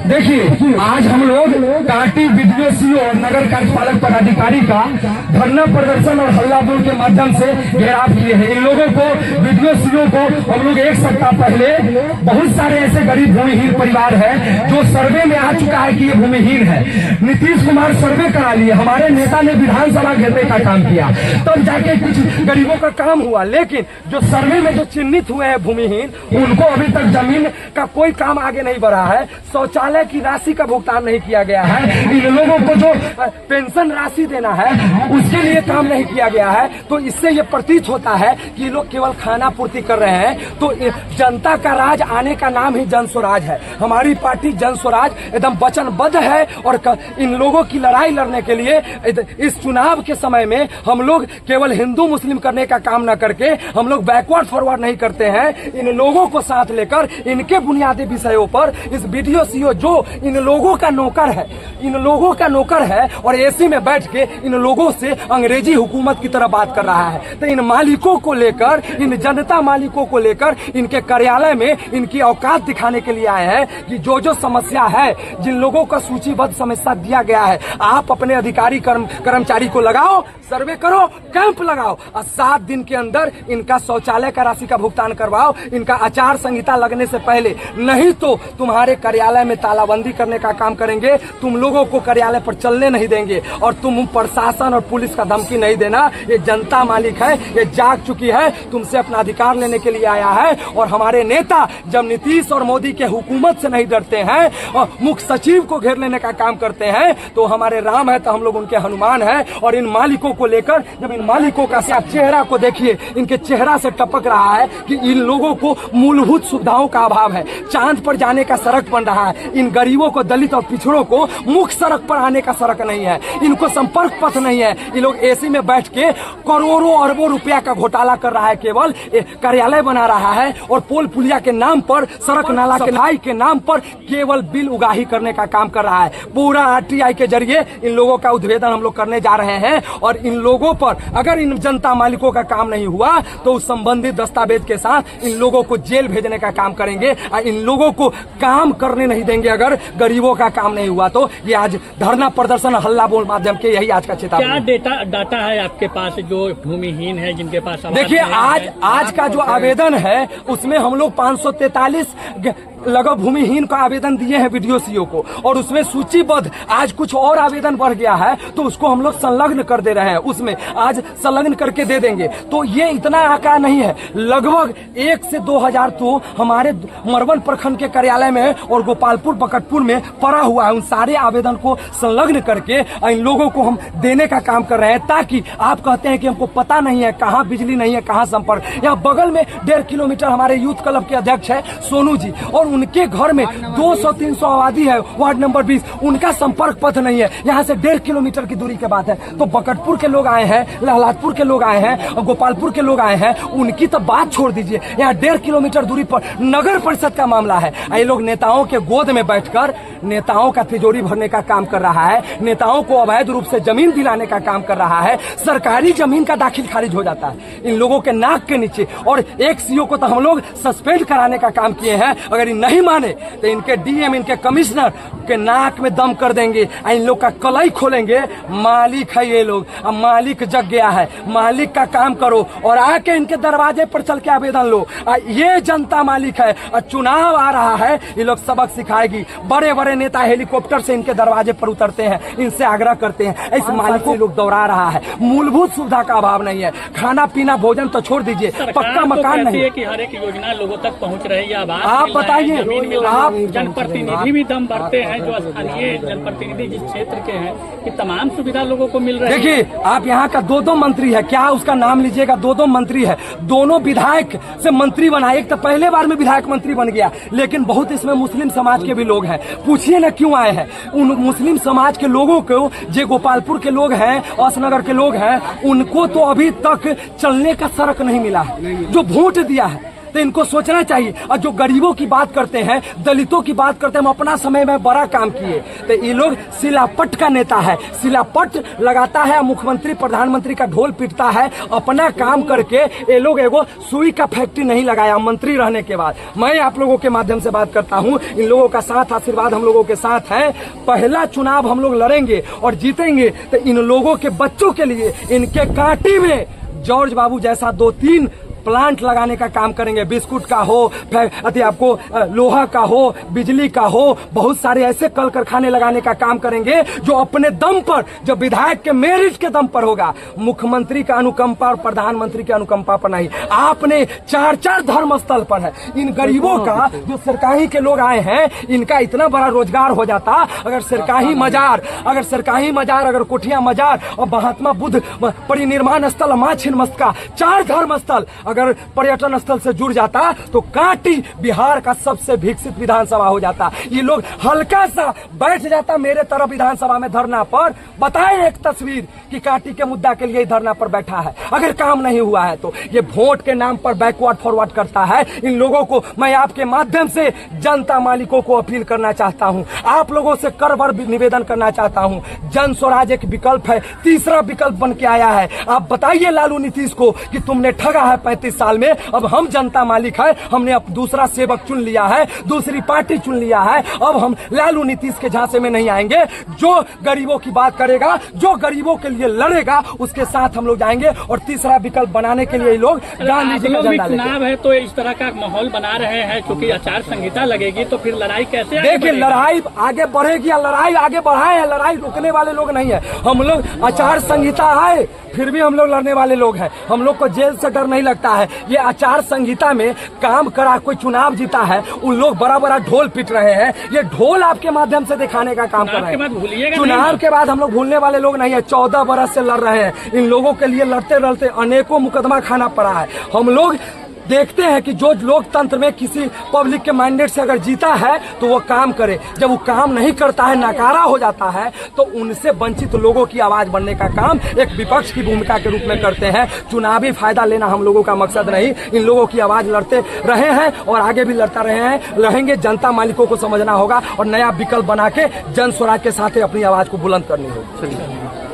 देखिए, आज हम लोग कांटी वीडियो सीओ और नगर कार्यपालक पदाधिकारी का धरना प्रदर्शन और हल्ला बोल के माध्यम से घेराव किए हैं। इन लोगों को, वीडियो सीओ को हम लोग एक सप्ताह पहले बहुत सारे ऐसे गरीब भूमिहीन परिवार है जो सर्वे में आ चुका है कि ये भूमिहीन है। नीतीश कुमार सर्वे करा लिए, हमारे नेता ने विधानसभा घेरने का काम किया, तब जाके कुछ गरीबों का काम हुआ। लेकिन जो सर्वे में जो चिन्हित हुए हैं भूमिहीन, उनको अभी तक जमीन का कोई काम आगे नहीं बढ़ा है। शौचालय की राशि का भुगतान नहीं किया गया है। इन लोगों को जो पेंशन राशि देना है उसके लिए काम नहीं किया गया है। तो इससे ये प्रतीत होता है कि ये लोग केवल खाना पूर्ति कर रहे हैं। तो जनता का राज आने का नाम ही जन स्वराज है। हमारी पार्टी जन स्वराज एकदम वचनबद्ध है और इन लोगों की लड़ाई लड़ने के लिए इस चुनाव के समय में हम लोग केवल हिंदू मुस्लिम करने का काम न करके हम लोग बैकवर्ड फॉरवर्ड नहीं करते हैं। इन लोगों को साथ लेकर इनके बुनियादी विषयों पर इस वीडियो सीओ जो इन लोगों का नौकर है, इन लोगों का नौकर है और एसी में बैठ के इन लोगों से अंग्रेजी हुकूमत की तरह बात कर रहा है। तो इन मालिकों को लेकर, इन जनता मालिकों को लेकर इनके कार्यालय में इनकी औकात दिखाने के लिए आए हैं कि जो समस्या है, जिन लोगों का सूचीबद्ध समस्या दिया गया है, आप अपने अधिकारी कर्मचारी को लगाओ, सर्वे करो, कैंप लगाओ और 7 दिन के अंदर इनका शौचालय का राशि का भुगतान करवाओ। इनका आचार संहिता लगने से पहले, नहीं तो तुम्हारे कार्यालय में तालाबंदी करने का काम करेंगे। तुम लोगों को कार्यालय पर चलने नहीं देंगे और तुम प्रशासन और पुलिस का धमकी नहीं देना। ये जनता मालिक है, ये जाग चुकी है, तुमसे अपना अधिकार लेने के लिए आया है। और हमारे नेता जब नीतीश और मोदी के हुकूमत से नहीं डरते हैं और मुख्य सचिव को घेर लेने का काम करते हैं, तो हमारे राम है तो हम लोग उनके हनुमान है। और इन मालिकों को लेकर, जब इन मालिकों का चेहरा को देखिए, इनके चेहरा से टपक रहा है कि इन लोगों को मूलभूत सुविधाओं का अभाव है। चांद पर जाने का सड़क बन रहा है, इन गरीबों को, दलित और पिछड़ों को मुख्य सड़क पर आने का सड़क नहीं है, इनको संपर्क पथ नहीं है। ये लोग एसी में बैठ के करोड़ों अरबों रुपया का घोटाला कर रहा है, केवल कार्यालय बना रहा है और पोल पुलिया के नाम पर, सड़क नाला के सफाई के नाम पर केवल बिल उगाही करने का काम कर रहा है। पूरा आरटीआई के जरिए इन लोगों का उद्भेदन हम लोग करने जा रहे हैं और इन लोगों पर अगर इन जनता मालिकों का काम नहीं हुआ तो उस संबंधित दस्तावेज के साथ इन लोगों को जेल भेजने का काम करेंगे और इन लोगों को काम करने नहीं देंगे। अगर गरीबों का काम नहीं हुआ तो ये आज धरना प्रदर्शन हल्ला बोल माध्यम के यही आज का चेतावनी। क्या डाटा है आपके पास जो भूमिहीन है, जिनके पास? देखिए, आज का जो आवेदन है उसमें हम लोग 543 लगभग भूमिहीन का आवेदन दिए हैं वीडियो सीओ को, और उसमें सूचीबद्ध आज कुछ और आवेदन बढ़ गया है तो उसको हम लोग संलग्न कर दे रहे हैं, उसमें आज संलग्न करके दे देंगे। तो ये इतना आंकड़ा नहीं है, लगभग 1 से 2,000 तो हमारे मरवन प्रखंड के कार्यालय में और गोपालपुर बकटपुर में पड़ा हुआ है। उन सारे आवेदन को संलग्न करके इन लोगों को हम देने का काम कर रहे हैं, ताकि आप कहते हैं कि हमको पता नहीं है कहाँ बिजली नहीं है, कहाँ संपर्क। यहाँ बगल में 1.5 किलोमीटर हमारे यूथ क्लब के अध्यक्ष है सोनू जी, और उनके घर में 200-300 आबादी है, वार्ड नंबर 20, उनका संपर्क पथ नहीं है। यहाँ से 1.5 किलोमीटर की दूरी के बात है। तो बकटपुर के लोग आए हैं, लहलादपुर के लोग आए हैं और गोपालपुर के लोग आए हैं, उनकी तो बात छोड़ दीजिए। यहाँ 1.5 किलोमीटर दूरी पर नगर परिषद का मामला है। ये लोग नेताओं के गोद में बैठकर नेताओं का तिजोरी भरने का काम कर रहा है, नेताओं को अवैध रूप से जमीन दिलाने का काम कर रहा है। सरकारी जमीन का दाखिल खारिज हो जाता है इन लोगों के नाक के नीचे, और एक सीओ को तो हम लोग सस्पेंड कराने का काम किए हैं। अगर नहीं माने तो इनके डीएम, इनके कमिश्नर के नाक में दम कर देंगे, इन लोग का कलाई खोलेंगे। मालिक है ये लोग, अब मालिक जग गया है, मालिक का काम करो और आके इनके दरवाजे पर चल के आवेदन लो। ये जनता मालिक है और चुनाव आ रहा है, ये लोग सबक सिखाएगी। बड़े बड़े नेता हेलीकॉप्टर से इनके दरवाजे पर उतरते हैं, इनसे आग्रह करते हैं। इस मालिक को लोग दौड़ा रहा है, मूलभूत सुविधा का अभाव नहीं है, खाना पीना भोजन तो छोड़ दीजिए, पक्का मकान नहीं है कि हर एक योजना लोगों तक पहुँच रही है। आप बताइए, आप जनप्रतिनिधि भी दम भरते हैं, जो स्थानीय जनप्रतिनिधि जिस क्षेत्र के हैं, कि तमाम सुविधा लोगों को मिल रही है। देखिए, आप यहाँ का 2 मंत्री है, क्या उसका नाम लीजिएगा, 2 मंत्री है, दोनों विधायक से मंत्री बना। एक तो पहले बार में विधायक मंत्री बन गया, लेकिन बहुत इसमें मुस्लिम समाज के भी लोग हैं। पूछिए ना क्यों आए हैं। उन मुस्लिम समाज के लोगों को, जो गोपालपुर के लोग हैं, औसनगर के लोग हैं, उनको तो अभी तक चलने का सड़क नहीं मिला है। जो वोट दिया है तो इनको सोचना चाहिए। और जो गरीबों की बात करते हैं, दलितों की बात करते हैं, हम अपना समय में बड़ा काम किए, तो ये लोग शिलापट का नेता है, शिलापट लगाता है, मुख्यमंत्री प्रधानमंत्री का ढोल पीटता है। अपना काम करके ये लोग एगो सुई का फैक्ट्री नहीं लगाया मंत्री रहने के बाद। मैं आप लोगों के माध्यम से बात करता हूं, इन लोगों का साथ आशीर्वाद हम लोगों के साथ है। पहला चुनाव हम लोग लड़ेंगे और जीतेंगे तो इन लोगों के बच्चों के लिए इनके कांटी में जॉर्ज बाबू जैसा 2-3 प्लांट लगाने का काम करेंगे। बिस्कुट का हो, आपको लोहा का हो, बिजली का हो, बहुत सारे ऐसे कल कारखाने लगाने का काम करेंगे जो अपने दम पर, जो विधायक के मेरिट के दम पर होगा। मुख्यमंत्री का अनुकंपा और प्रधानमंत्री के अनुकंपा पर नहीं। आपने 4-4 धर्म स्थल पर है। इन गरीबों का, जो सरकारी के लोग आए हैं, इनका इतना बड़ा रोजगार हो जाता अगर सरकारी मजार, अगर कोठिया मजार और महात्मा बुद्ध परिनिर्माण स्थल, मां छिन्नमस्तिका, 4 धर्म स्थल अगर पर्यटन स्थल से जुड़ जाता तो कांटी बिहार का सबसे विकसित विधानसभा हो जाता। ये लोग हल्का सा बैठ जाता मेरे तरफ विधानसभा में धरना पर, बताए एक तस्वीर कि कांटी के मुद्दा के लिए धरना पर बैठा है। अगर काम नहीं हुआ है तो ये वोट के नाम पर बैकवर्ड फॉरवर्ड करता है। इन लोगों को मैं आपके माध्यम से जनता मालिकों को अपील करना चाहता हूं, आप लोगों से करवर निवेदन करना चाहता हूं। जन स्वराज एक विकल्प है, तीसरा विकल्प बन के आया है। आप बताइए लालू नीतीश को कि तुमने ठगा है 35 साल में, अब हम जनता मालिक है, हमने अब दूसरा सेवक चुन लिया है, दूसरी पार्टी चुन लिया है, अब हम लालू नीतीश के झांसे में नहीं आएंगे। जो गरीबों की बात करेगा, जो गरीबों के लिए लड़ेगा, उसके साथ हम लोग जाएंगे। और तीसरा विकल्प बनाने के लिए ये लोग गांधी जी का झंडा लेंगे। चुनाव है तो इस तरह का माहौल बना रहे हैं, क्योंकि आचार संहिता लगेगी तो फिर लड़ाई कैसे? देखिए, लड़ाई आगे बढ़ेगी या लड़ाई आगे बढ़ाए है, लड़ाई रुकने वाले लोग नहीं है हम लोग। आचार संहिता है फिर भी हम लोग लड़ने वाले लोग हैं। हम लोग को जेल से डर नहीं लगता है। ये आचार संहिता में काम करा कोई चुनाव जीता है, उन लोग बड़ा बड़ा ढोल पीट रहे हैं। ये ढोल आपके माध्यम से दिखाने का काम कर रहे हैं। चुनाव के बाद हम लोग भूलने वाले लोग नहीं है। 14 बरस से लड़ रहे हैं। इन लोगों के लिए लड़ते लड़ते अनेकों मुकदमा खाना पड़ा है। हम लोग देखते हैं कि जो लोकतंत्र में किसी पब्लिक के मैंडेट से अगर जीता है तो वो काम करे, जब वो काम नहीं करता है, नकारा हो जाता है, तो उनसे वंचित लोगों की आवाज बनने का काम एक विपक्ष की भूमिका के रूप में करते हैं। चुनावी फायदा लेना हम लोगों का मकसद नहीं। इन लोगों की आवाज लड़ते रहे हैं और आगे भी लड़ता रहेंगे। जनता मालिकों को समझना होगा और नया विकल्प बना के जन स्वराज के साथ अपनी आवाज को बुलंद करनी होगी।